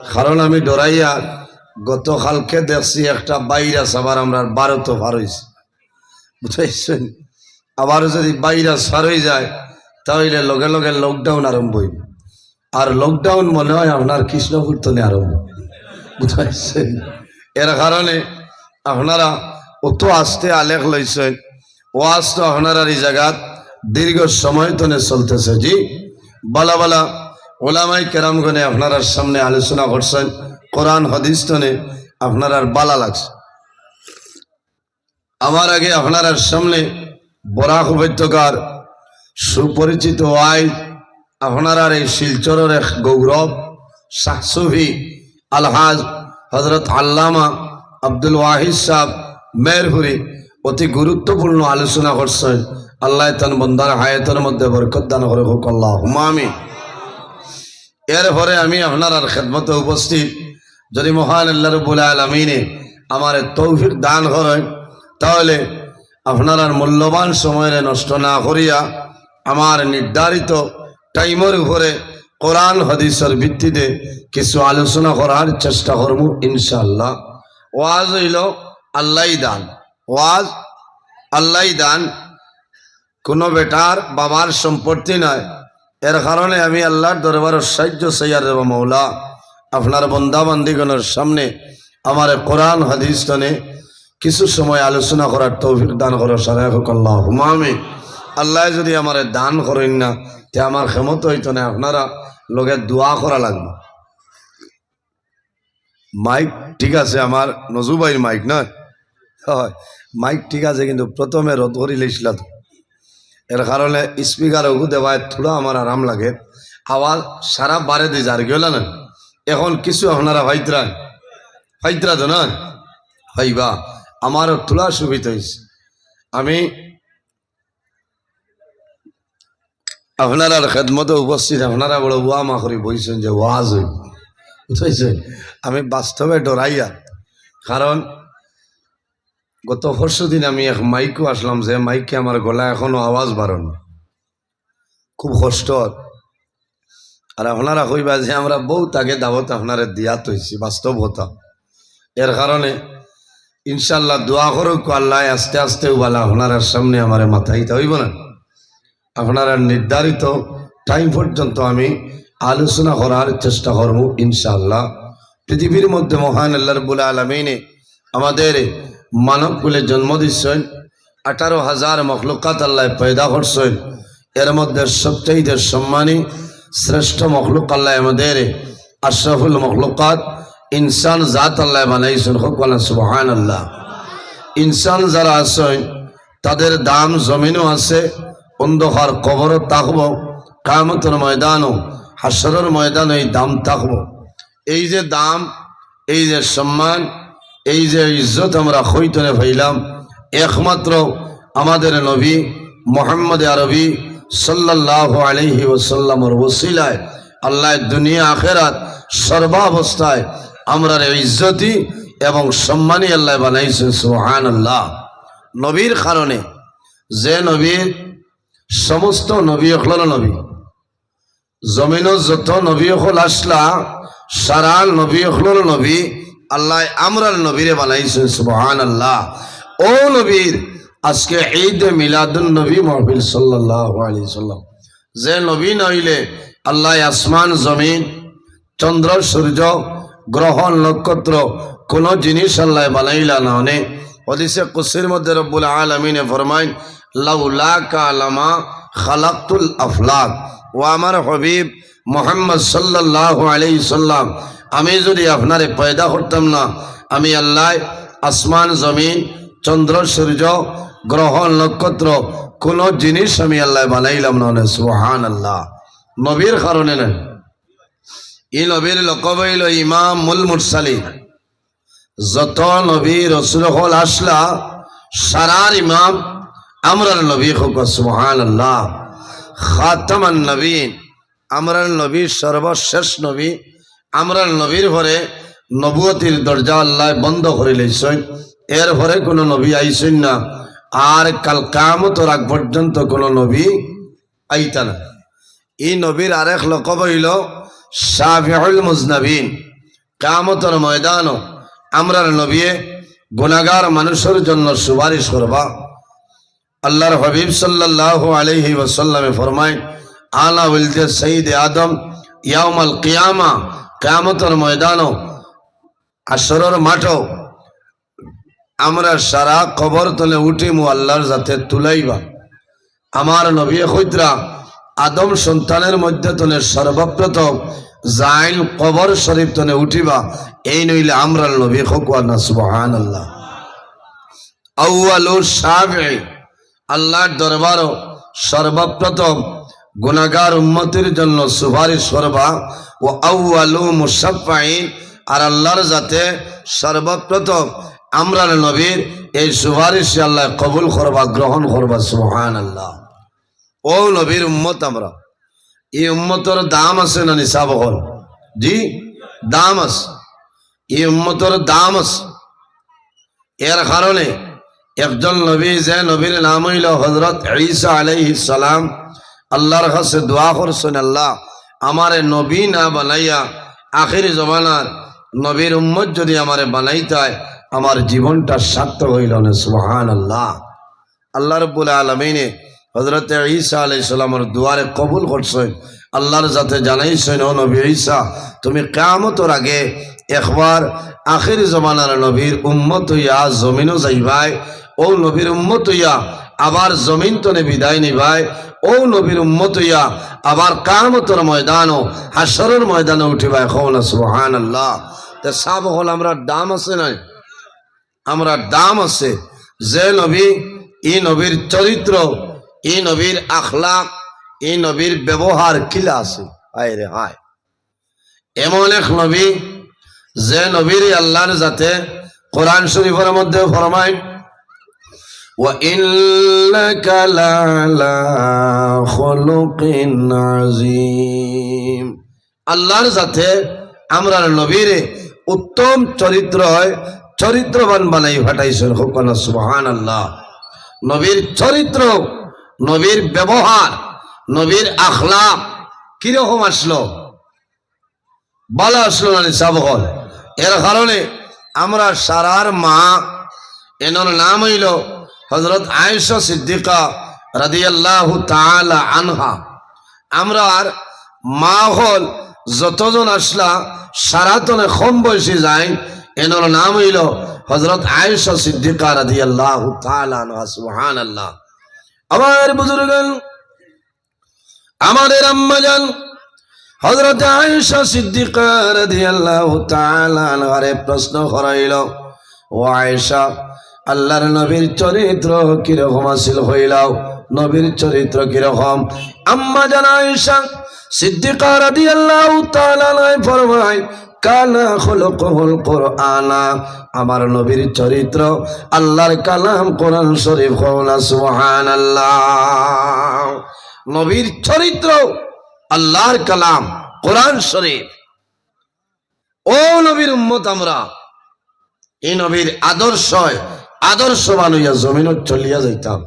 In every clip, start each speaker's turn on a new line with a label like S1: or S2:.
S1: কারণ আমি ডরাইয়া গতকালকে দেখছি একটা ভাইরাস আবার আমরা ভারত পার হয়েছি, বুঝাইছেন? আবার যদি ভাইরাস পার হয়ে যায় তাহলে লগে লগে লকডাউন আরম্ভ হইব। আর লকডাউন মনে হয় আপনার কৃষ্ণপুর তনে আরম্ভ, বুঝাইছেন? এর কারণে আপনারা অত আস্তে আলেখ লইছেন। ওয়াজ তো আপনার এই জায়গাত দীর্ঘ সময় তনে চলতেছে। জি বালা বালা ওলামাই কেরামগণে আপনার সামনে আলোচনা করছেন, কোরআন হাদিস তনে আপনার বালা লাগছে। আমার আগে আপনার সামনে বরাক উপত্যকার সুপরিচিত ওয়াইজ আপনার এই শিলচরের এক গৌরব শাহসুফি আলহাজ হজরত আল্লামা আব্দুল ওয়াহিদ সাহেব মেরপুরি অতি গুরুত্বপূর্ণ আলোচনা করছেন। আল্লাহ তান বন্দার হায়াতের মধ্যে বরকত দান করে হোক, আল্লাহুম্মা আমিন। এরপরে আমি আপনার খেদমতে উপস্থিত, যদি মহান আল্লাহ রাব্বুল আলামিনে আমার তৌফিক দান করেন তাহলে আপনার মূল্যবান সময় নষ্ট না করিয়া আমার নির্ধারিত টাইমের উপরে কোরআন হাদিসের ভিত্তিতে কিছু আলোচনা করার চেষ্টা করব ইনশাআল্লাহ। ওয়াজ হইল আল্লাহই দান, ওয়াজ আল্লাহই দান, কোনো বেটার বাবার সম্পত্তি নয়। এর কারণে আমি আল্লাহর দরবারের সাহায্য চাইয়া দেব মৌলা, আপনার বন্দা বান্দিগণের সামনে আমার কোরআন হাদিস টানে কিছু সময় আলোচনা করার তৌফিক দান করো, সারা হোক আল্লাহুম্মা আমিন। আল্লাহ যদি আমার দান করেন না তে আমার ক্ষমতা হইতো না, আপনারা লোকে দোয়া করা লাগবে। মাইক ঠিক আছে, আমার নজুবাইর মাইক নয়, হয় মাইক ঠিক আছে, কিন্তু প্রথমে রদ করি লেছিল। এর কারণে স্পিকার ওগু দেওয়ায় থোড়া আমার আরাম লাগে, আওয়াজ সারা বারে দিয়ে যার গেল না। এখন কিছু আপনারা ফাইতরা তো না ভাইবা, আমারও থোড়া সুবিধা হয়েছে। আমি আপনার খেদমতে উপস্থিত, আপনারা বড় ওয়া মা করি বইছেন যে ওয়াজ হইব, বুঝেছেন? আমি বাস্তবে ডরাইয়া, কারণ গত পরশু দিন আমি এক মাইকও আসলাম, যে মাইকে আমার গলা এখনো আওয়াজ বাড়ান, খুব কষ্ট। আর আপনারা কইবা যে আমরা বহুত আগে দাওয়াত আপনারা দিয়া তৈছি, বাস্তবতা। এর কারণে ইনশাল্লাহ দোয়া করুক আল্লাহ আস্তে আস্তে বলা আপনার সামনে আমার মাথাইতে হইব না। আপনারা নির্ধারিত টাইম পর্যন্ত আমি আলোচনা করার চেষ্টা করব ইনশাআল্লাহ। পৃথিবীর মধ্যে মহান আল্লাহ রাব্বুল আলামিনে আমাদের মানব কুলে জন্ম দিচ্ছেন, 18,000 মখলুকাত আল্লাহ পয়দা করছেন। এর মধ্যে সবচেয়ে সম্মানী শ্রেষ্ঠ মখলুক আল্লাহ আমাদের আশরাফুল মখলুকাত ইনসান জাত আল্লাহ বানাইছেন, হকওয়ালা সুবহানাল্লাহ। ইনসান যারা আছেন তাদের দাম জমিনও আছে, অন্ধকার কবরও থাকব, কিয়ামতের ময়দানও হাসরের ময়দানও এই দাম থাকব। এই যে দাম, এই যে সম্মান, এই যে ইজ্জত আমরা হইতনে পাইলাম একমাত্র আমাদের নবী মুহাম্মদ আরবি সাল্লাল্লাহু আলাইহি ওয়াসাল্লামের ওসিলায়। আল্লাহ দুনিয়া আখিরাত সর্বাবস্থায় আমরা ইজ্জতি এবং সম্মানী আল্লাহ বানাইছেন, সুবহানাল্লাহ। নবীর কারণে, যে নবীর সমস্ত নবী হল নবী, জমিনও যত নবী হল আসলা সারা নবী হল নবী আল্লাহ আমরার নবীরে বানাইছেন, সুবহানাল্লাহ। ও নবীর আজকে ঈদ মিলাদুন নবী মাহফিল সাল্লাল্লাহু আলাইহি সাল্লাম। যে নবী নইলে আল্লাহ আসমান জমিন চন্দ্র সূর্য গ্রহ নক্ষত্র কোন জিনিস আল্লাহ বানাইলা না। অনেক হাদিসে কুদসির মধ্যে রব্বুল আলামিনে ফরমায় লাউলাকা লামা খালাকতুল আফলাক। ও আমার হাবিব মুহাম্মদ সাল্লাল্লাহু আলাইহি সাল্লাম, আমি যদি আপনারে পয়দা করতাম না, আমি আল্লাহ আসমান জমিন চন্দ্র সূর্য গ্রহ নক্ষত্র কোন জিনিস আমি আল্লাহ বানাইলাম না। সুবহানাল্লাহ। নবীর কারণে না, এই নবীর লকব হইল ইমামুল মুরসালিন। যত নবী রাসূল হল আসলা সারার ইমাম আমরার নবী হোক, সুবহানাল্লাহ। খাতামান নবীন, আমরার নবী সর্বশেষ নবী। আমরার নবীর পরে নবুয়তির দরজা আল্লাহ বন্ধ করে লইছেন, এর পরে কোনো নবী আইছেন না, আর কাল কিয়ামতের আগ পর্যন্ত কোনো নবী আইতা না। এই নবীর আরেক লকব হইল শাফিউল মুজনাবিন। কিয়ামতের ময়দানও আমরার নবী গুনাহগার মানুষের জন্য সুপারিশ করবা। আল্লাহর হাবিব সাল্লাল্লাহু আলাইহি ওয়াসাল্লামে ফরমায়, আলা ওয়ালদে সাইয়্যিদ আদম ইয়াউমাল কিয়ামা, কিয়ামতের ময়দানও আসরের মাঠও আমরা সারা কবর তলে উঠিমু আল্লাহর যাতে তুলাইবা। আমার নবী খুদরা আদম সন্তানের মধ্যে তলে সর্বপ্রথম যাইল কবর শরীফ তলে উঠিবা, এই নইলে আমরা নবী খোকুয়া না সুবহানাল্লাহ। আউয়ালু শাফিঈ, আল্লাহর দরবারও সর্বপ্রথম গুনাহগার উম্মতের জন্য সুপারিশ করবা। ও আউয়ালু মুশাফফাইন, আর আল্লাহর যাতে সর্বপ্রথম আমরা নবীর এই সুপারিশ আল্লাহ কবুল করবা, গ্রহণ করবা সুবহানাল্লাহ। ও নবীর উম্মত আমরা, এই উম্মতর দাম আছে না নিসাব হল? জি দাম আছে, এই উম্মতর দাম আছে। এর কারণে একজন নবী, যে নবীর নাম হইল হযরত ঈসা আলাইহিস সালাম, আল্লাহর কাছে দোয়া করছেন, আল্লাহ আমারে নবী না বানাইয়া আখির জমানার নবীর উম্মত যদি আমারে বানাইতায় আমার জীবনটা সার্থক হইল না সুবহানাল্লাহ। আল্লাহ রাব্বুল আলামিনে হযরত ঈসা আলাইহিস সালামের দুয়ারে কবুল করছেন। আল্লাহর যাতে জানাইছেন, ও নবী ঈসা তুমি কিয়ামতের আগে একবার আখির জমানার নবীর উম্মত হইয়া জমিনও যাইবাই, ও নবীর উম্মত হইয়া আবার জমিন তনে বিদায় নিবাই, ও নবীর উম্মত হইয়া আবার কিয়ামতের ময়দানও হাশরের ময়দানে উঠিবাই। কওনা সুবহানাল্লাহ। তে সব হল আমরা দাম আছে না? আমরা দাম আছে। যে নবী, এই নবীর চরিত্র, এই নবীর আখলাক, এই নবীর ব্যবহার কিলা আছে, হায় রে হায়। এমন এক নবী, যে নবীর আল্লাহর যাতে কোরআন শরীফের মধ্যে ফরমায়, ওয়া ইন্নাকা লাআলা খুলুকিন আযীম, আল্লাহর যাতে আমরা নবীরে উত্তম চরিত্র হয়, চরিত্রবান বানাই ফাটাইছেন। হুকনা সুবহানাল্লাহ। নবীর চরিত্র, নবীর ব্যবহার, নবীর আখলাক কিরকম আসলো? ভালো আসলো না নিসাব হল? এর কারণে আমরা সারার মা, এনার নাম হইল হযরত আয়েশা সিদ্দিকা রাদিয়াল্লাহু তাআলা আনহা। আমরা আর মা হল যতজন আসলা সারাতনে কম বয়সী যায়, এনার নাম হইল হযরত আয়েশা সিদ্দিকা রাদিয়াল্লাহু তাআলা আনহা সুবহানাল্লাহ। আমার বুজুর্গান, আমাদের আম্মাজান হযরত আয়েশা সিদ্দিকা রাদিয়াল্লাহু তাআলা আনহারে প্রশ্ন করাইল, ও আয়েশা আল্লাহর নবীর চরিত্র কিরকম আছিল হইলাও, নবীর চরিত্র কিরকম? আম্মাজান আয়েশা সিদ্দিকা রাদিয়াল্লাহু তাআলা আনহা ফরমায়, কানা খুলুকুল কুরআনা, আমার নবীর চরিত্র আল্লাহর কালাম কোরআন শরীফ। কওনা সুবহানাল্লাহ। নবীর চরিত্র আল্লাহর কালাম কোরআন শরীফ। ও নবীর উম্মত আমরা, এই নবীর আদর্শবান হইয়া জমিনও চলিয়া যাইতাম।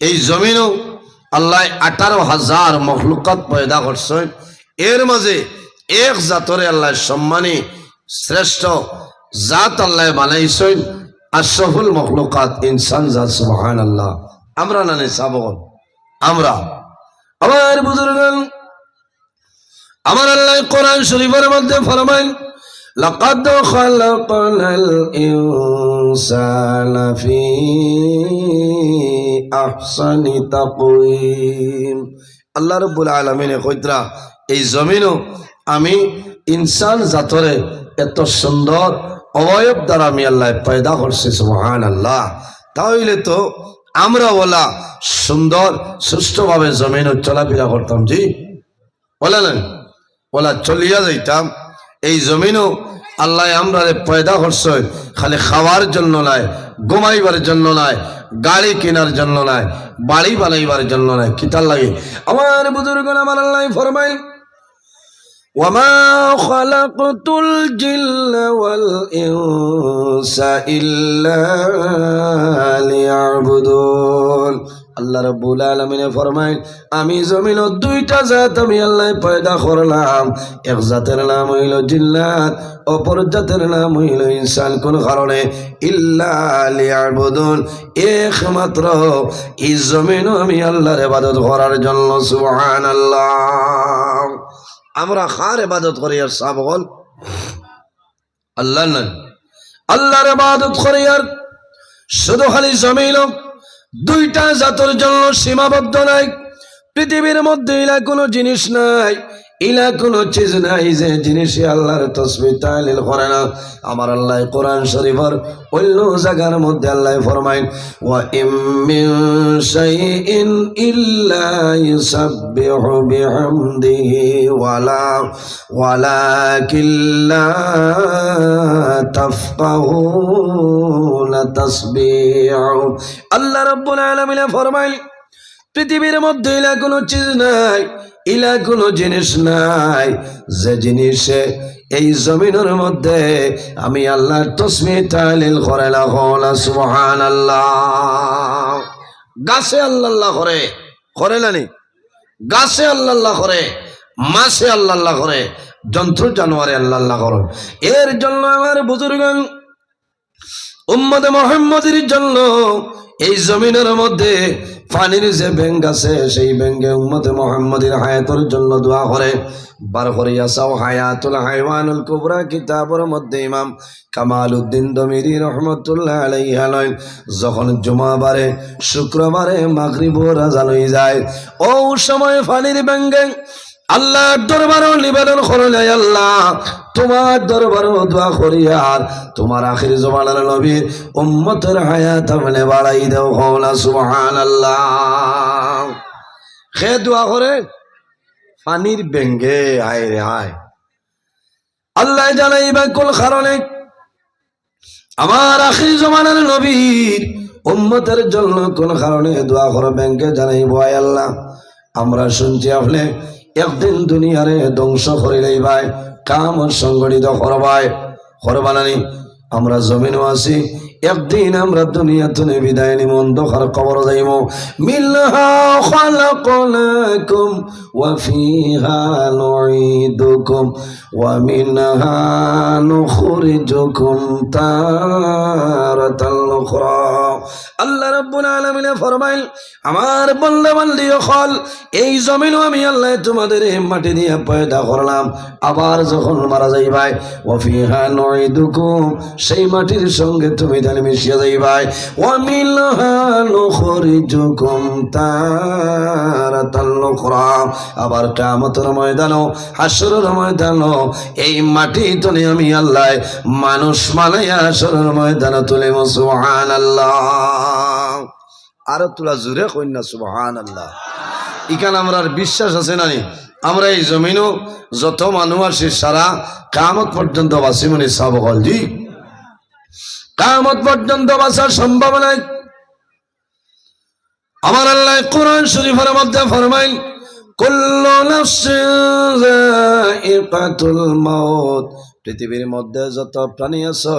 S1: এই জমিনও আল্লাহ 18,000 মখলুকাত পয়দা করছেন, এর মাঝে এক জাতরে আল্লাহ সম্মানী শ্রেষ্ঠ জাত আল্লাহ বানাইছেন, আশরাফুল মখলুকাত ইনসান জাত সুবহানাল্লাহ। আমরা না নিসাবন, আমরা। আমার বুজুর্গান, আমার আল্লাহ কোরআন শরীফের মধ্যে ফরমায়, লাকাদ খালাকনাল ইনসানা ফি আহসানি তাকওয়িম। আল্লাহ রাব্বুল আলামিনে কইতরা এই জমিনও আমি ইনসান জাতরে এত সুন্দর অবয়ব দ্বারা আমি আল্লাহ পয়দা করছি সুবহানাল্লাহ। তাহলে তো আমরা ওলা সুন্দর সুষ্ঠুভাবে জমিনও চলাফেরা করতাম, জি বলেন, ওলা চলিয়া যাইতাম। এই জমিনও আল্লাহ আমরা পয়দা করছে খালি খাওয়ার জন্য নয়, ঘুমাইবার জন্য নয়, গাড়ি কেনার জন্য নয়, বাড়ি বানাইবার জন্য নয়। কিতার লাগে আমার বুজুর্গ, আমার আল্লাহ ফরমাই, ওয়ামা খালাকতুল জিন্না ওয়াল ইনসা ইল্লা লিয়াবুদুন। আল্লাহ রাব্বুল আলামিন ফরমায় আমি জমিন দুইটা জাত আমি আল্লাহ পয়দা করলাম এক জাতের নাম হইল জিন্নাত অপর জাতের নাম হইল ইনসান কোন কারণে ইল্লা লিয়াবুদুন একমাত্র এই জমিন আমি আল্লাহর ইবাদত করার জন্য সুবহানাল্লাহ আমরা কার ইবাদত করি আর সব বল আল্লাহ না আল্লাহর ইবাদত করি আর শুধু খালি জমিন দুইটা জাতের জন্য সীমাবদ্ধ নাই পৃথিবীর মধ্যে ইলা কোনো জিনিস নাই ইলা কোনো চিজ নাই যে জিনিসে আল্লাহর তাসবিহ তাহলিল করে না আমার আল্লাহ কোরআন শরীফের অন্য জায়গার মধ্যে আল্লাহ ফরমায় ওয়া ইম মিন শাইইন ইল্লা ইউসাব্বিহু বিহামদিহি ওয়ালাকিল্লা তাফকাহুনা তাসবিহু আল্লাহ রাব্বুল আলামিন ফরমায় পৃথিবীর মধ্যে ইলা কোনো চিজ নাই ইলা কোনো জিনিস নাই যে জিনিসে এই জমিনের মধ্যে আমি আল্লাহর তাসবিহ তাহলিল করে না সুবহানাল্লাহ গাছে আল্লাহ করে না নি গাছে আল্লাহ করে মাছে আল্লাহ করে জন্তু জানোয়ারে আল্লাহ করে এর জন্য আমার বুজুর্গগণ উম্মতে মুহাম্মদের জন্য এই জমিনের মধ্যে পানির যে ব্যাংক আছে সেই ব্যাংকে উম্মতে মুহাম্মদের হায়াতের জন্য দোয়া করে বার করিয়া চাও হায়াতুল হাইওয়ানুল কুবরা কিতাবের মধ্যে ইমাম কামালউদ্দিন দমিরি রহমতুল্লাহ আলাইহি যখন জুমাবারে শুক্রবারে মাগরিব আযান হয়ে যায় ও সময় পানির ব্যাংকে আল্লাহর দরবারে নিবেদন করলে আল্লাহ তোমার দরবারে দোয়া করি আর তোমার আখির জামানার নবীর উম্মতের হায়াত আমলে বাড়াই দাও হওলা সুবহানাল্লাহ কে দোয়া করে পানির ব্যাংকে হায় রে হায় আল্লাহ জানাইবা কোন কারণে আমার আখির জামানার নবীর উম্মতের জন্য কোন কারণে দোয়া করে ব্যাংকে জানাইবো আয় আল্লাহ আমরা শুনছি আপনি একদিন দুনিয়ারে ধ্বংস করিলেই ভাই কাম সংগঠিত করবানানি আমরা জমিনও আছি একদিন আমরা দুনিয়া তুলে বিদায় নিব অন্ধকার কবর যাইব মিনহা খালাকনাকুম ওয়া ফিহা নুঈদুকুম ওয়া মিনহা নুখরিজুকুম তারাতাল উখরা আল্লাহ রাব্বুল আলামিন ফরমাইল আমার বান্দা বান্দি হল এই জমিনও আমি আল্লাহ তোমাদের মাটি দিয়ে পয়দা করলাম আবার যখন মারা যাইবাই ওয়া ফিহা নুঈদুকুম সেই মাটির সঙ্গে তুমি মিশিয়ে যাইবাই ওয়া মিনহা নুখরিজুকুম তারাতাল উখরা আবার কিয়ামতের ময়দানও হাশরের ময়দানও এই মাটি তুলে আমি আল্লাহ মানুষ বানাইয়া হাশরের ময়দানে তুলিব সুবহানাল্লাহ আর তোলা জোরে কই না সুবহানাল্লাহ ইখানে আমরা বিশ্বাস আছে না আমরা এই জমিনও যত মানুষ আছে সারা কিয়ামত পর্যন্ত বাসিমনি সব হল জি কিয়ামত পর্যন্ত বাঁচা সম্ভব নয় আমার আল্লাহ কোরআন শরীফের মধ্যে ফরমাইল কুল্লু নাফসিন যায়িকাতুল মাউত পৃথিবীর মধ্যে যত প্রাণী আছে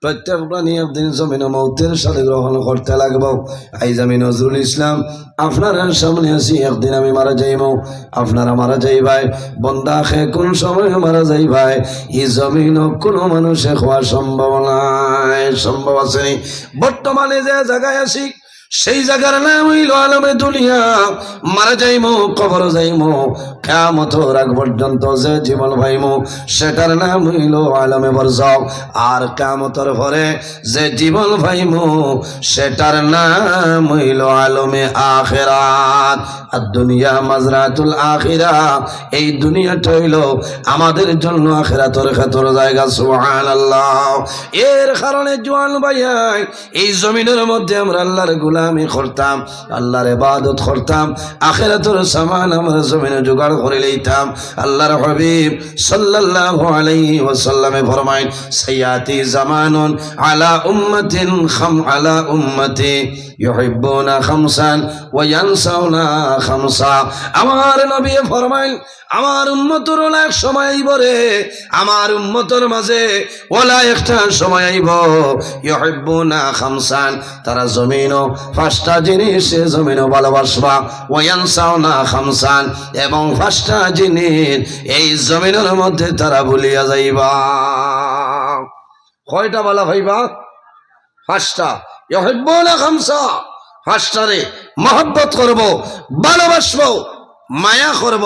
S1: প্রত্যেক প্রাণী একদিন জমিনে মৌতের সাথে গ্রহণ করতে লাগবো আইজ আমি নজরুল ইসলাম আপনার সামনে আছি একদিন আমি মারা যাইব আপনারা মারা যাইবাই বন্দা খে কোন সময় মারা যাইবাই এই জমিন কোনো মানুষে হওয়া সম্ভব নাই সম্ভব আছে বর্তমানে যে জায়গায় আছি সেই জায়গার নাম হইল আলমে দুনিয়া মারা যাইমো কবর যাইমো কিয়ামতের আগ পর্যন্ত যে জীবন পাইমো সেটার নাম হইল আলমে বরজাখ আর কিয়ামতের পরে যে জীবন পাইমো সেটার নাম হইল আলমে আখিরাত আর দুনিয়া মাজরাতুল আখিরা এই দুনিয়াটা হইল আমাদের জন্য আখিরাতের ক্ষেত্র জায়গা সুবহানাল্লাহ এর কারণে জওয়ান ভাইয়াই এই জমিনের মধ্যে আমরা আল্লাহর গোলামি করতাম আল্লাহর ইবাদত করতাম আখিরাতের সামান আমরা জমিনে জোগাড় করে লইতাম আল্লাহর হাবিব সাল্লাল্লাহু আলাইহি ওয়াসাল্লামে ফরমায় সাইয়াতি জামানুন আলা উম্মতি ইউহিব্বুনা খামসান ওয়া ইয়ানসাউনা খামসা। আমার নবী ফরমাইল আমার উম্মতের ওলা এক সময় আইব রে, আমার উম্মতের মাঝে ওলা একটা সময় আইব ইউহিব্বুনা খামসান, তারা জমিনও পাঁচটা জিনিস জমিনও ভালোবাসবা, ওয়া ইয়ানসাউনা খামসান, এবং পাঁচটা জিনিস এই জমিনের মধ্যে তারা ভুলিয়া যাইবা। কয়টা বলা হইবা? পাঁচটা। ইউহিব্বুনা খামসা, পাঁচটারে মহব্বত করব, ভালোবাসবো, মায়া করব,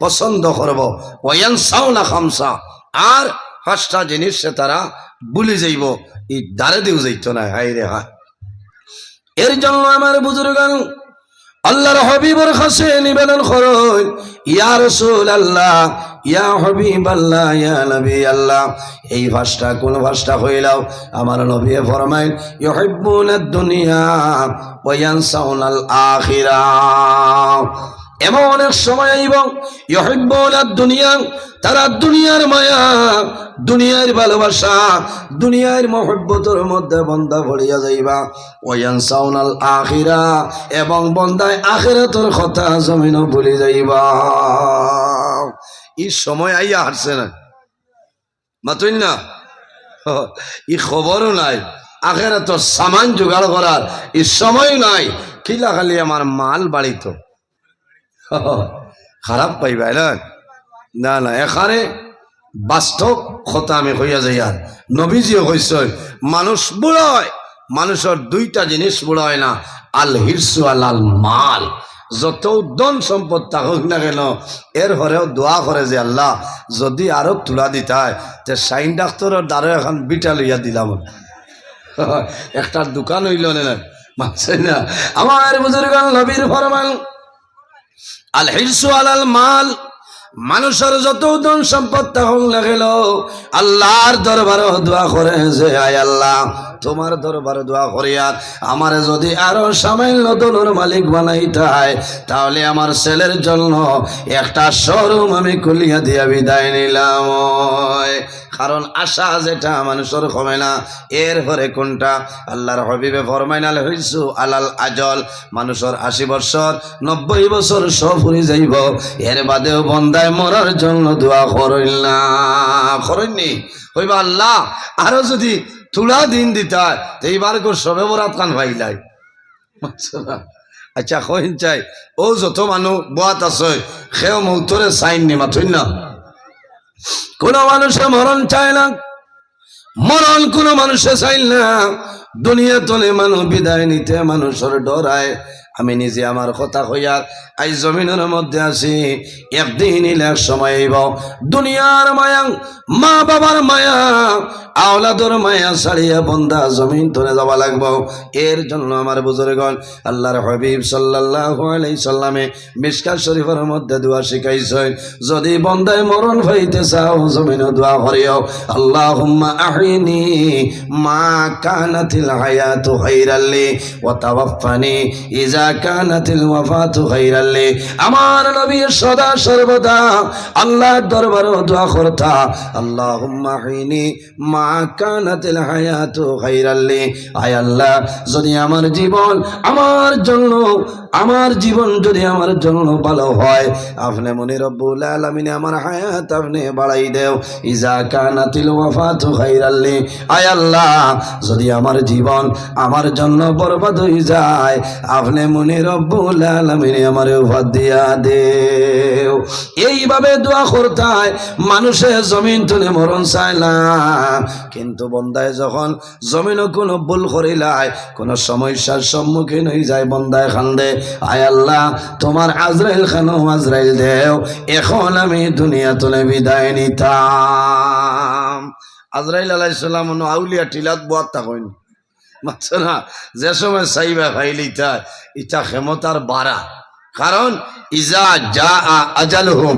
S1: পছন্দ করব। ওয়া ইয়ানসাউনা খামসা, আর পাঁচটা জিনিস তারা ভুলে যাইব, এই দ্বারে দিও যাইত না। হাই রে হায়। এর জন্য আমার বুজুর্গান আল্লাহর হাবিবের কাছে নিবেদন করুন, ইয়া রাসূলুল্লাহ, ইয়া হাবিবাল্লাহ, ইয়া নবী আল্লাহ, এই ভাষটা কোন ভাষটা হইলাও আমার নবী ফরমাইন ইউহিব্বুনাদ দুনিয়া ওয়া ইয়ানসাউনাল আখিরাহ। এমন অনেক সময় আইব ইউহিব্বুনাদ দুনিয়া, তারা দুনিয়ার মায়া, দুনিয়ার ভালোবাসা, দুনিয়ার মহব্বতের মধ্যে বন্দা ভরিয়া যাইবা। ওয়া ইয়ানসাউনাল আখিরাহ, এবং বন্দায় আখিরাতের কথা জমিনও ভুলে যাইবা। এই সময় আইয়া হারছে না মাতুন না, ই খবরও নাই, আখিরাতের সামান জোগাড় করার এই সময় নাই। কিলা খালি আমার মাল বাড়িত খারাপ পাইবাই না, না না, এখানে বাস্তব কথা আমি হইয়া যাই। আর নবীজিও কইছেন মানুষ বুড়ায়, মানুষের দুইটা জিনিস বুড়ায় না, আল হিরসু আল মাল। যত ধন সম্পদ থাকুক না কেন, এর হরেও দোয়া করে যে আল্লাহ যদি আরো তুলা দিতায়, তে সাইন ডাক্তারের দ্বারা এখন বিটা লইয়া দিলাম, একটা দোকান হইল না মানছেন না। আমার বুজুর্গান নবীর ফরমান আল হিরসু আলাল মাল, মানুষের যত ধন সম্পদ থাকুক না গেল আল্লাহর দরবারে দোয়া করে যে আয় আল্লাহ তোমার দরবারে দোয়া করি, আর আমার যদি আরো সামান্য ধনের মালিক বানাইতে হয়, তাহলে আমার ছেলের জন্য একটা শোরুম আমি খুলিয়া দিয়া বিদায় নিলাম। কারণ আশা যেটা মানুষের কমে না, এর পরে কোনটা? আল্লাহর হাবিবে ফরমাইন আল হিরসু আলাল আজল, মানুষের 80 বছর 90 বছর সব ফুরি যাইব, এর বাদেও বন্দায় মরার জন্য দোয়া করেন না, করেননি হইবা আল্লাহ আরো যদি তুলা দিন দিতা এইবার কো সবে বরাত কান ভাইলাই। আচ্ছা কইন চাই ও যত মানুষ বাত আছে সেও মৌতরে সাইন নি মাথুন না, কোন মানুষে মরণ চায় না, মরণ কোন মানুষে চাইল না। দুনিয়া তলে মানুষ বিদায় নিতে মানুষের ডরায়। আমি নিজে আমার কথা হইয়া আই জমিনের মধ্যে আছি, একদিন ইলে এক সময় আইব দুনিয়ার মায়া, মা বাবার মায়া, আওলাদর মায়া ছাড়িয়া বন্দা জমিন তলে যাওয়া লাগবো। এর জন্য আমার বুজুর্গণ আল্লাহর হাবিব সাল্লাল্লাহু আলাইহি সাল্লামে মিশকাত শরীফের মধ্যে দোয়া শিখাইছেন, যদি বন্দায় মরণ হইতে চাও জমিনে দোয়া করিও, আল্লাহুম্মা আহিনি মা কানাতিল হায়াতু খাইরাল্লি ওয়া তাওয়াফানি ইজা কানাতিল ওয়াফাতু খাইরাল্লি। আমার নবী সদা সর্বদা আল্লাহর দরবারে দোয়া করতা, আল্লাহুম্মা আহিনি মা কানাতিল হায়াতু খাইরাল্লি, আয় আল্লাহ যদি আমার জীবন আমার জন্য, আমার জীবন যদি আমার জন্য ভালো হয়, আপনি মনে রব্বুল আলামিন আমার হায়াত আপনি বাড়াই দেও, ইজা কানাতিল ওয়াফাতু খাইরাল্লি, আয় আল্লাহ যদি আমার জীবন আমার জন্য বরবাদ হয়ে যায়, আপনি মনে রব্বুল আলামিন আমার ওফাত দিয়া দেও। এইভাবে দোয়া করতে হয় মানুষে জমিন তুলে মরণ চায় না, কিন্তু বন্দায় যখন জমিনও কোনো ভুল করিলায়, কোনো সমস্যার সম্মুখীন হয়ে যায়, বন্দায় খান্দে আয় আল্লাহ তোমার আজরাইল খানো আজরাইল দেও, এখন আমি দুনিয়া তুলে বিদায় নিতাম। আজরাইল আলাইহিস সালাম আউলিয়া টিলাত বুয়াত থাকেন মাত্র না, যে সময় চাইবা ফাইলিতা ইটা ক্ষমতার বাড়া, কারণ ইজা জা আজালহুম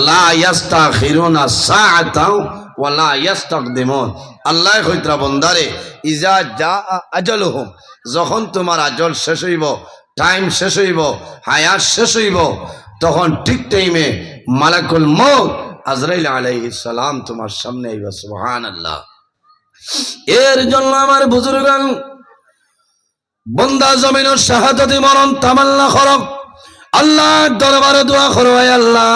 S1: লা ইস্তাখিরুনা সাআতাও ওয়া লা ইস্তাকদিমুন। আল্লাহ কইতরা বন্দারে ইজা জা আজালহুম, যখন তোমার আজল শেষ হইব, টাইম শেষ হইব, হায়াত শেষ হইব, তখন ঠিক টাইমে মালাকুল মউত আজরাইল আলাইহিস সালাম তোমার সামনে আইবা। সুবহানাল্লাহ। এর জন্য আমার বুজুর্গান বন্দা জমিনের শাহাদাতি মরণ তামান্না করো, আল্লাহর দরবারে দোয়া করো, আয় আল্লাহ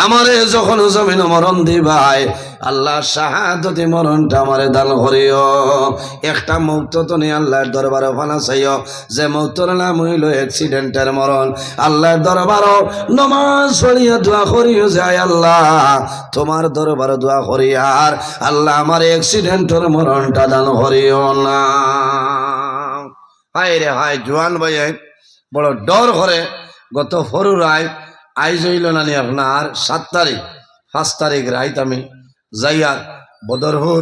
S1: আমারে যখন জমিন মরণ দিবাই আল্লাহ শাহাদাতি মরণটা আমারে দান করিও। একটা মৌত তো নিয়ে আল্লাহর দরবারে ফানা চাইও, যে মৌতর নাম হইল অ্যাক্সিডেন্টের মরণ। আল্লাহর দরবারও নমাজ পড়িয়া দোয়া করিও যে আয় আল্লাহ তোমার দরবারে দোয়া করি আর আল্লাহ আমার অ্যাক্সিডেন্টের মরণটা দান করিও না। হায় রে হায়, জোয়ান ভাই বড় ডর করে। গত ফরুরায় আইজ হইল নানি আপনার 7 তারিখ 5 তারিখ রাইত আমি যাইয়া বদরপুর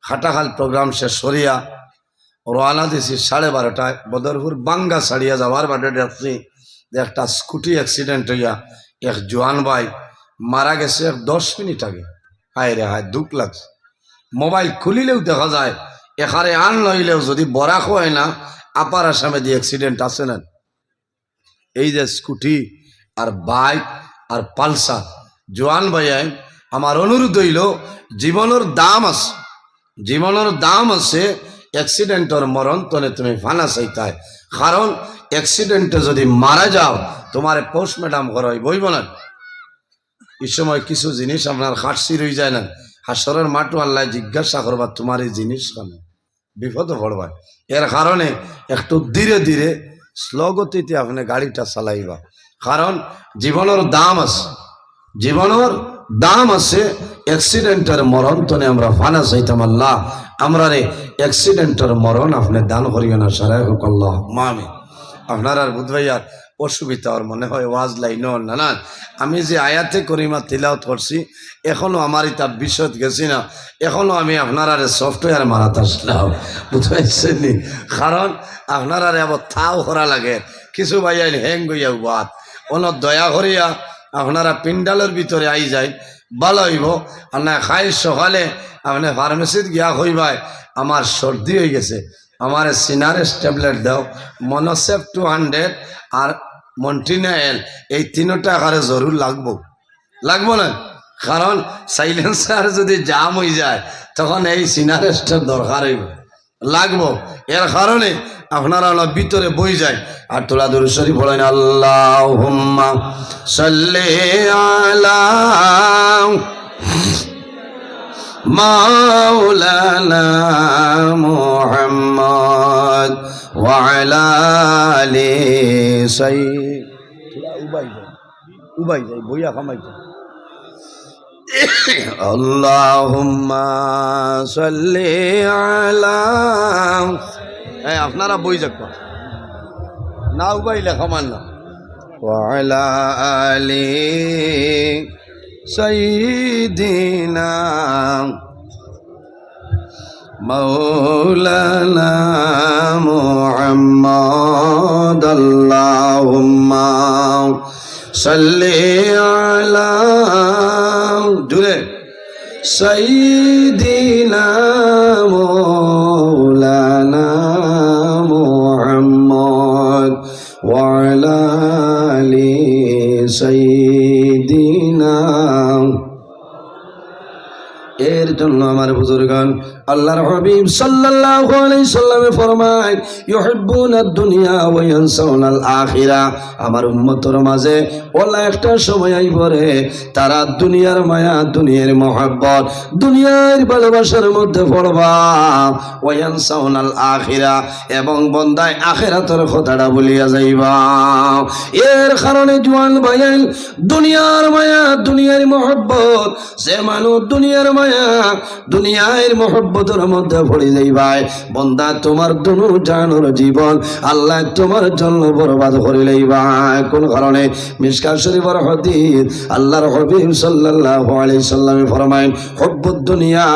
S1: খাটাখাল প্রোগ্রাম শেষ করিয়া রওনা দিছি 12:30টায়। বদরপুর বাঙ্গা ছাড়িয়া যাওয়ার বাটে দেখছি যে একটা স্কুটি অ্যাক্সিডেন্ট হইয়া এক জোয়ান ভাই মারা গেছে 10 মিনিট আগে। হায় রে হায়, দুঃখ লাগছে। মোবাইল খুলিলেও দেখা যায় এখানে আন লইলেও যদি বরাক হয় না আপার আসামে দিয়ে অ্যাক্সিডেন্ট আছে না। এই যে স্কুটি আর বাইক আর পালসার, জোয়ান ভাইয়াই আমার অনুরোধ হইল জীবনের দাম আছে, জীবনের দাম আছে। অ্যাক্সিডেন্টের মরণ তনে তুমি ফানা চাইতায়, কারণ অ্যাক্সিডেন্টে যদি মারা যাও তোমার পোস্টমর্টম করাই বইব না। এই সময় কিছু জিনিস আপনার খাটসি রয়ে যায় না, হাসরের মাঠও আল্লাহ জিজ্ঞাসা করবা তোমার এই জিনিস কেন, বিপদে পড়বা। এর কারণে একটু ধীরে ধীরে স্লো গতিতে আপনি গাড়িটা চালাইবা, কারণ জীবনের দাম আছে, জীবনের দাম আছে। অ্যাক্সিডেন্টের মরণ তনে আমরা ফানা চাইতাম, আল্লাহ আমরা রে অ্যাক্সিডেন্টের মরণ আপনি দান করিও না। সারাই হোক আল্লাহ মামি। আপনার আর বুধ ভাইয়ার অসুবিধা ওর মনে হয় ওয়াজ লাইন না না। আমি যে আয়াতে করিমা তিলাওয়াত করছি এখনো আমার এটা বিশদ গেছি না, এখনো আমি আপনার আরে সফটওয়্যার মারাতে আসলাম, বুঝতে নি। কারণ আপনার আরে আবার থাও করা লাগে, কিছু ভাইয়া হ্যাং গইয়া বাদ অন দয়া করিয়া আপনারা পিন্ডালের ভিতরে আই যায় ভালো হইব। আর না খাই সকালে আপনি ফার্মেসিত গিয়া হইবাই আমার সর্দি হয়ে গেছে, আমার সিনারেস ট্যাবলেট দাও, মনোসেপ 200 আর মন্টিনায়েল, এই 3টা আকারে জরুর লাগবো না। কারণ সাইলেন্সার যদি জাম হয়ে যায় তখন এই সিনারেসটার দরকার হইব, লাগবো। এর কারণে আপনারা ভিতরে বই যায় আর তোলা দরুদ শরীফ পড়েন, আল্লাহুম্মা সাল্লি আলা মাওলানা মুহাম্মদ ওয়া আলা আলি সাইয়্যিদিনা। উবাই যাই বইয়া খামাইতে। আল্লাহুম্মা সাল্লি আলা, আপনারা বই যাক না উবাইলে খামান না। ওয়া আলা আলি সাইয়্যিদিনা মাওলানা মুহাম্মদ। আল্লাহুম্মা সাল্লি আলা জুরে সাইয়্যিদিনা মাওলানা মুহাম্মদ ওয়া আলা আলি সাইয়্যিদিনা। এর জন্য আমার বুজুর্গান আল্লাহর হাবিব সাল্লাল্লাহু আলাইহি সাল্লামে ফরমায়, ইউহিব্বুনাদ দুনিয়া ওয়া ইয়ানসাউনাল আখিরা। আমার উম্মতের মাঝে ওলা একটা সময় আইব রে, তারা দুনিয়ার মায়া, দুনিয়ার মহব্বত, দুনিয়ার ভালোবাসার মধ্যে পড়বা, ওয়া ইয়ানসাউনাল আখিরা, এবং বন্দায় আখিরাতের কথাটা ভুলিয়া যাইবা। এর কারণে জওয়ান ভাইয়ের দুনিয়ার মায়া, দুনিয়ার মহব্বত, যে মানুষ দুনিয়ার মায়া, দুনিয়ার মহব্বতের মধ্যে পড়ে যাইবাই, বন্দা তোমার দুনু জানোর জীবন আল্লাহ তোমার জন্য বরবাদ করে লইবা। কোন কারণে? মিশকাত শরীফের হাদিস, আল্লাহর হাবিব সাল্লাল্লাহু আলাইহি সাল্লামে ফরমায়, হুব্বুদ দুনিয়া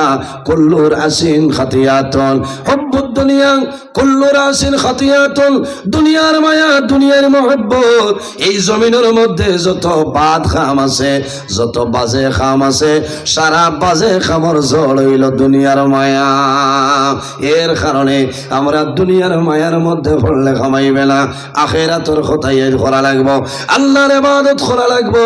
S1: কুল্লুর আসিন খাতিয়াতুন, হুব্বুদ দুনিয়া কুল্লুর আসিন খাতিয়াতুন। দুনিয়ার মায়া, দুনিয়ার মহব্বত, এই জমিনের মধ্যে যত বাদ খাম আছে, যত বাজে খাম আছে, সারা বাজে খাবার জড় হইল দুনিয়ার মায়া। এর কারণে আমরা দুনিয়ার মায়ার মধ্যে পড়লে কামাইবে না, আখিরাতের কথাই করা লাগবো, আল্লাহর ইবাদত করা লাগবো,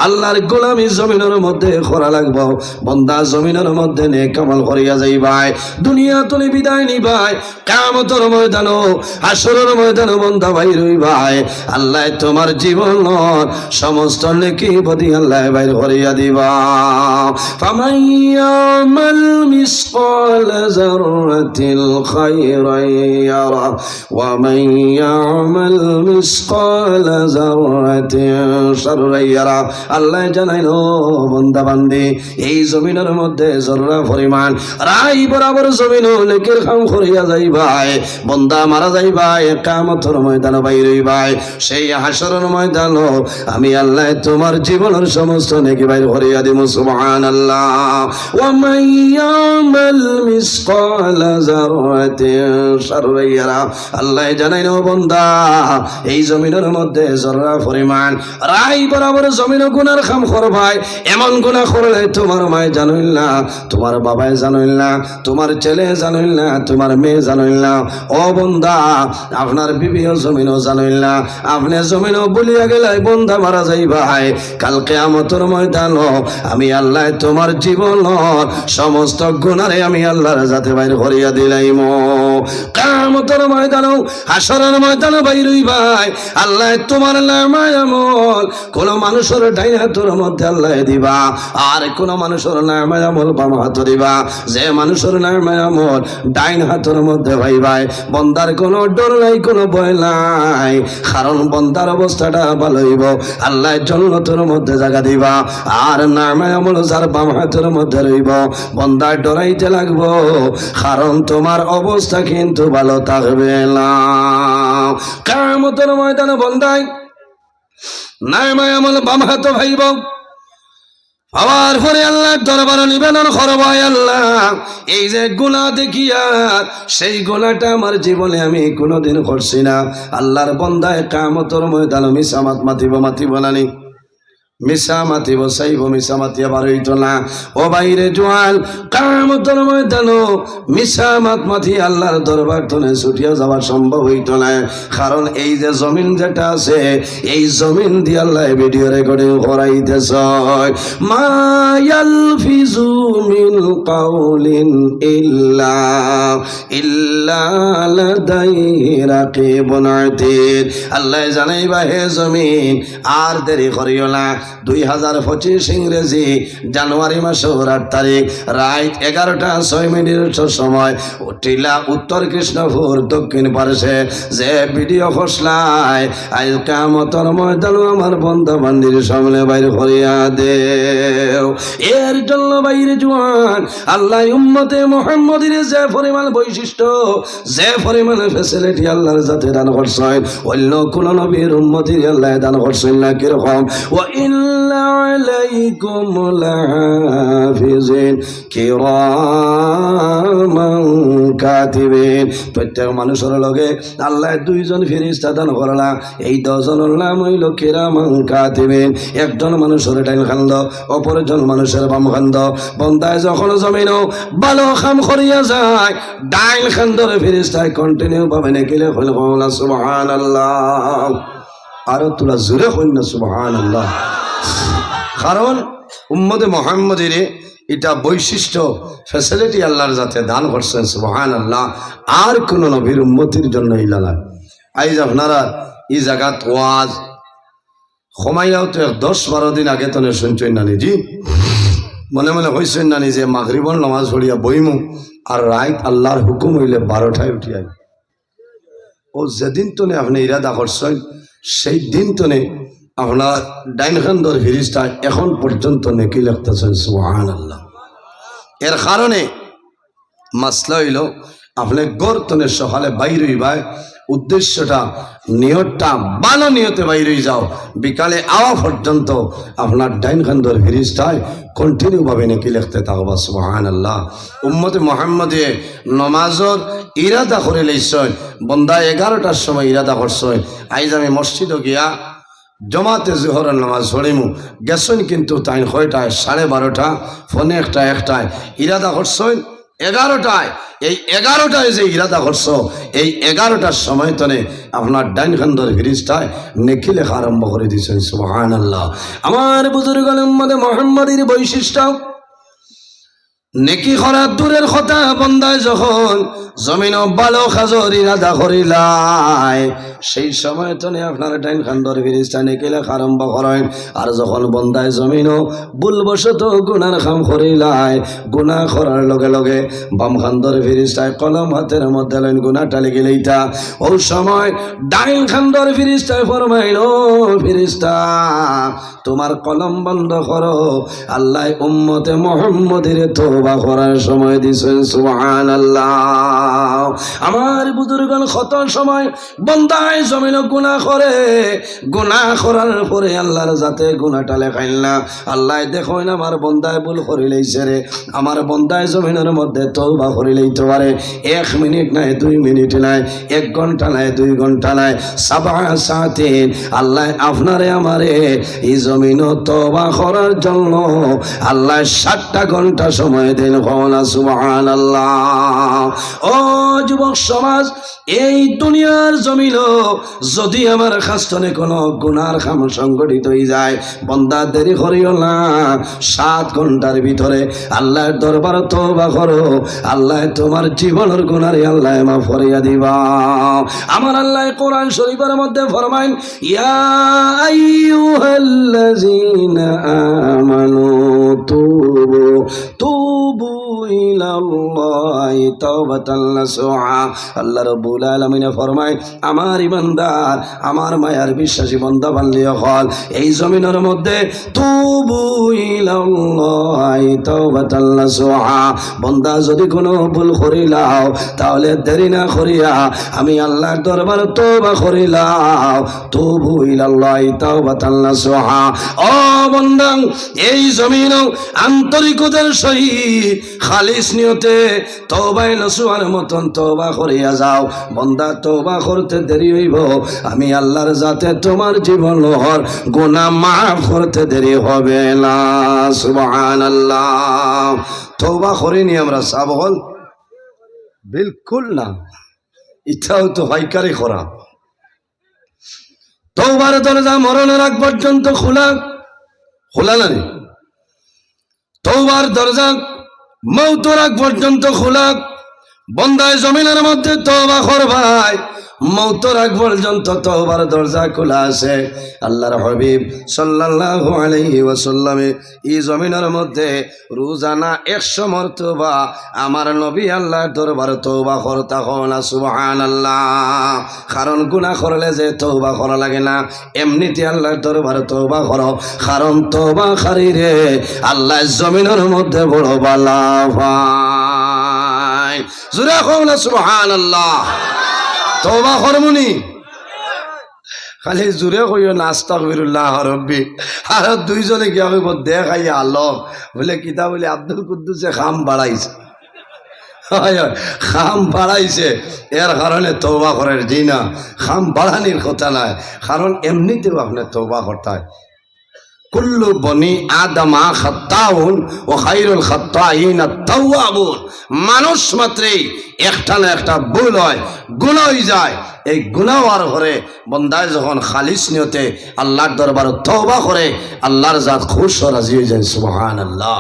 S1: আল্লাহর গোলামি জমিনের মধ্যে করা লাগবো। বন্দা জমিনের মধ্যে নেক আমল করিয়া যাইবাই, দুনিয়া তুলি বিদায় নিবাই, কিয়ামতের ময়দানও হাসরের ময়দানও বন্দা বাইর হইবাই। আল্লাহ তোমার জীবনের সমস্ত নেকি বদি আল্লাহ বাইর করিয়া দিবা। ফামান ইয়ামাল মিসকাল যাররাতিল খায়রান ইয়ারা ওয়া মান ইয়ামাল মিসকাল যাররাতিন শাররান ইয়ারা। আল্লাহ জানাইলো বান্দা বান্দি এই জমিনের মধ্যে জররা পরিমাণ রাই বরাবর জমিন নেকির কাম করিয়া যাইবাই, বান্দা মারা যাইবাই, কিয়ামতের ময়দানে বাইর হইবাই। সেই হাসরের ময়দান আমি আল্লাহ তোমার জীবনের সমস্ত নেকি বাইর করিয়া দিব। সুবহানাল্লাহ। ওয়া মান ইয়ামাল মিসকাল যাররাতিন শাররান ইয়ারা। আল্লাহ জানাইলো বান্দা এই জমিনের মধ্যে জররা পরিমাণ রাই বরাবর জমিন গুনার কাম করবাই, এমন গুনাহ করলে তোমার মায় জানইল না, তোমার বাবাই জানইল না, তোমার ছেলে জানইল না, তোমার মেয়ে জানইল না। ও বান্দা আপনার বিবিও জমিনও জানইল না, আপনি জমিনও বলিয়া গেলে বান্দা মারা যাইবাই। কাল কিয়ামতের ময়দান আমি আল্লাহ তোমার জীবনের সমস্ত গুনারে আমি আল্লাহর জাতে বাইর করিয়া দিলাইম। কিয়ামতের ময়দানও হাসরের ময়দানে বাইর হইবাই। আল্লাহ তোমার নামায় আমল কোন মানুষের ডাইন হাতের মধ্যে আল্লাহ দিবা, আর কোন মানুষের নামায় আমল বাম হাতে দিবা। যে মানুষের নামায় আমল ডাইন হাতের মধ্যে ভাইবাই, বন্দার কোনো ডর নাই, কোনো ভয় নাই, কারণ বন্দার অবস্থাটা ভালো হইব, আল্লাহ জান্নাতের মধ্যে জায়গা দিবা। আর নামায় আমল যার বাম হাতের মধ্যে রইব, বন্দার ডরাইতে লাগবো, কারণ তোমার অবস্থা কিন্তু ভালো থাকবে না। কিয়ামতের ময়দানে বন্দাই নামায় আমল বাম হাতে ভাইব, আবার পরে আল্লাহ দরবারে নিবেদন করব, আল্লাহ এই যে গুনাহ দেখিয়া সেই গুনাহটা আমার জীবনে আমি কোনোদিন করছি না। আল্লাহর বান্দায় কিয়ামতের ময়দানে মিসামাত মাতিব নানি, মিশা মাতিব চাইব, মিশা মাতিয়া বার হইত না। ও বাইরে জোয়াল কিয়ামতের ময়দানও মিশা মাতি আল্লাহর দরবার তনে ছুটিয়া যাওয়া সম্ভব হইত না, কারণ এই যে জমিন যেটা আছে এই জমিন দিয়ে আল্লাহ ভিডিও রেকর্ডিং করাইতেছ। মা ইয়ালফিজু মিন কাউলিন ইল্লা লাদাইহি রাকিবুন আতীদ। আল্লাহ জানাইবা হে জমিন আর দেরি করিও না, 2025 ইংরেজি জানুয়ারি মাসের 8 তারিখ রাত 11:06 সময় টিলা উত্তর কৃষ্ণপুর দক্ষিণ পার্শ্বে যে ভিডিও খসলায় আজ কিয়ামতের ময়দানে আমার বন্ধু বান্দির সামনে বাইর করিয়া দেও। এর জন্য বাইরে জোয়ান আল্লাহ উম্মতে মুহাম্মদের যে পরিমাণ বৈশিষ্ট্য, যে পরিমাণ ফ্যাসিলিটি আল্লাহর জাতে দান করছেন, অন্য কোন নবীর উম্মতির আল্লাহ দান করছেন না। কিরকম? ওয়া ইন্না আলাইকুম লাহাফিজিন কিরামান কাতিবিন। প্রত্যেক মানুষের লগে আল্লাহ 2 জন ফেরেশতা দান করলা, এই 2 জনের নাম হইল কিরামান কাতিবিন। একজন মানুষের ডাইন খান্দ, অপরজন মানুষের বাম খান্দ। বন্দায় যখন জমিনও ভালো কাম করিয়া যায়, ডাইন খান্দর ফেরেশতায় কন্টিনিউ ভাবে নেকিলে হইল সুবহানাল্লাহ। আরো তোলা জোরে হইল না সুবহানাল্লাহ। কারণ উম্মতে মুহাম্মদের এটা বৈশিষ্ট্য ফ্যাসিলিটি আল্লাহর যাতে দান করছেন সুবহানাল্লাহ, আর কোন নবীর উম্মতির জন্য ইলা না। আইজ আপনারা এই জায়গাত ওয়াজ সময়ও তো 10-12 দিন আগে তো শুনছেন না জি, মনে মনে হয়েছেন না যে মাগরিবর নামাজ পড়িয়া বইমু আর রাত আল্লাহর হুকুম হইলে 12টায় উঠিয়াই। ও যেদিন তো আপনি ইরাদা করছেন সেই দিন তো আপনার ডাইন খান্দর ফিরিস্তা এখন পর্যন্ত নেকি লিখতেছেন সুবহানাল্লাহ। এর কারণে মাসলা হইল আপনি গর্তনের সকালে বাইর হইবাই, উদ্দেশ্যটা নিয়তটা ভালো নিয়তে বাইর হয়ে যাও, বিকালে আওয়া পর্যন্ত আপনার ডাইন খান্দর ফিরিস্তায় কন্টিনিউ ভাবে নেকি লিখতে থাকবা সুবহানাল্লাহ। উম্মতে মুহাম্মদে নমাজর ইরাদা করে লইছেন, বন্দা 11টার সময় ইরাদা করছেন আইজ আমি মসজিদে গিয়া জমাতে জোহরের নামাজ পড়িমু গেছেন কিন্তু তাই কয়টায় 12:30 ফোনে একটায় ইরাদা করছেন 11টায়। এই 11টায় যে ইরাদা করছো এই 11টার সময় তনে আপনার ডাইন খান্দর ফিরিস্তায় নেকি লেখা আরম্ভ করে দিয়েছেন। সুবহানাল্লাহ। আমার বুজুর্গের মধ্যে মুহাম্মাদের বৈশিষ্ট্য নেকি করার দূরের কথা, বন্দায় যখন জমিন ভালো খাজর ইরাদা করিলাই সেই সময় তো আপনার টাইম খান্দর ফিরিস্তা নেকি লেখা আরম্ভ করেন। আর যখন বন্দায় জমিন ভুলবশত গুনার কাম করিলাই, গুনাহ করার লগে লগে বাম খান্দর ফিরিস্তায় কলম হাতের মধ্যে লইন গুনাহটা লিখে লইতা, ওই সময় ডাইন খান্দর ফিরিস্তায় ফরমাইল, ফিরিস্তা তোমার কলম বন্ধ করো, আল্লাহ উম্মতে মুহাম্মদের তওবা করার সময় দিছেন। সুবহানাল্লাহ। আমার বুজুর্গগণ কত সময় বন্দায় জমিন গুনাহ করে, গুনাহ করার পরে আল্লাহর যাতে গুনাহটা লেখাইল না, আল্লাহ দেখুন আমার বন্দায় ভুল করিলেইছে রে, আমার বন্দায় জমিনের মধ্যে তওবা করিলেইতে পারে 1 মিনিট নাই 2 মিনিট নাই 1 ঘন্টা নাই 2 ঘন্টা নাই 7 সাতিন আল্লাহ আপনারে আমারে এই জমিন তওবা করার জন্য আল্লাহ 7টা ঘন্টা সময় দেন। সুবহানাল্লাহ। ও যুবক সমাজ, এই দুনিয়ার জমিন যদি আমার খাস্তনে কোনো গুনার কাম সংগঠিত হয়ে যায়, বন্দা দেরি করিও না, 7 ঘন্টার ভিতরে আল্লাহর দরবার তওবা করো, আল্লাহ তোমার জীবনের গুনারে আল্লাহ মাফ করিয়া দিবা। আমার আল্লাহ কোরআন শরীফের মধ্যে ফরমায়, ইয়া আইয়ুহাল্লাযীনা আমানু তুবু ইলাল্লাহি তাওবাতান নাসুহা। আল্লাহ রাব্বুল আলামিন ফরমায়, আমার ইমানদার আমার মায়ার বিশ্বাসী বান্দা বান্দিও হল এই জমিনের মধ্যে তুবু ইলাল্লাহি তাওবাতান নাসুহা, বান্দা যদি কোনো ভুল করিলাও তাহলে দেরি না করিয়া আমি আল্লাহর দরবারে তওবা করিলাও, তুবু ইলাল্লাহি তাওবাতান নাসুহা। ও বান্দা, এই জমিন আন্তরিকতার সহিত খালিস নিয়তে তওবায়ে নসুহার মতন তওবা করিয়া যাও। বান্দা তওবা করতে দেরি হইব, আমি আল্লাহর জাতে তোমার জীবনের গুনাহ মাফ করতে দেরি হবে না। সুবহানাল্লাহ। তওবা করিনি আমরা সাবল বিলকুল না, ইচ্ছাও তো হাইকারি করা। তওবার দরজা মরণের আগ পর্যন্ত খোলা না, তওবার দরজা মওতের আগ পর্যন্ত খোলা। বন্দায় জমিনের মধ্যে তওবা করবাই, মওতের আগ পর্যন্ত তওবার দরজা খোলা আছে। আল্লাহর হাবিব সাল্লাল্লাহু আলাইহি ওয়াসাল্লামে এই জমিনের মধ্যে রোজানা 100 মর্তবা আমার নবী আল্লাহর দরবারে তওবা করতা হন। সুবহানাল্লাহ। কারণ গুনাহ করলে যে তওবা করা লাগে না, এমনিতে আল্লাহর দরবারে তওবা করো, কারণ তওবা খারিরে আল্লাহ জমিনের মধ্যে বড় বালা পায়। জোরে কও না সুবহানাল্লাহ। তওবা করমুনি, খালি জোরে কইও না আস্তাগফিরুল্লাহ রব্বি। আর দুইজনে গিয়া কইব দেখাইয়া আল্লাহ বলে কিতা বলে আব্দুল কুদ্দুসে খাম বাড়াইছে, খাম বাড়াইছে, এর কারণে তওবা করার জি না, খাম বাড়ানির কথা নাই, কারণ এমনিতেও আপনি তওবা করতে হয়। কুল্লু বনি আদমা খাত্তাউন ও খায়রুল খাত্তাইন আত-তাওয়াবুন। মানুষ মাত্রই একটা না একটা ভুল হয়, গুনাহ হয়ে যায়। এই গুনাহ আর করে বন্দায় যখন খালিস নিয়তে আল্লাহর দরবারে তওবা করে, আল্লাহর জাত খুশ ও রাজি হয়ে যায়। সুবহানাল্লাহ।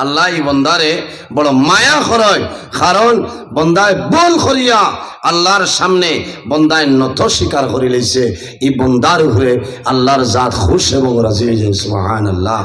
S1: আল্লাহ এই বন্দারে বড় মায়া করে, কারণ বন্দায় ভুল করিয়া আল্লাহর সামনে বন্দায় নত স্বীকার করে লইছে। এই বন্দার উপরে আল্লাহর জাত খুশ এবং রাজি হয়ে যায়। সুবহানাল্লাহ।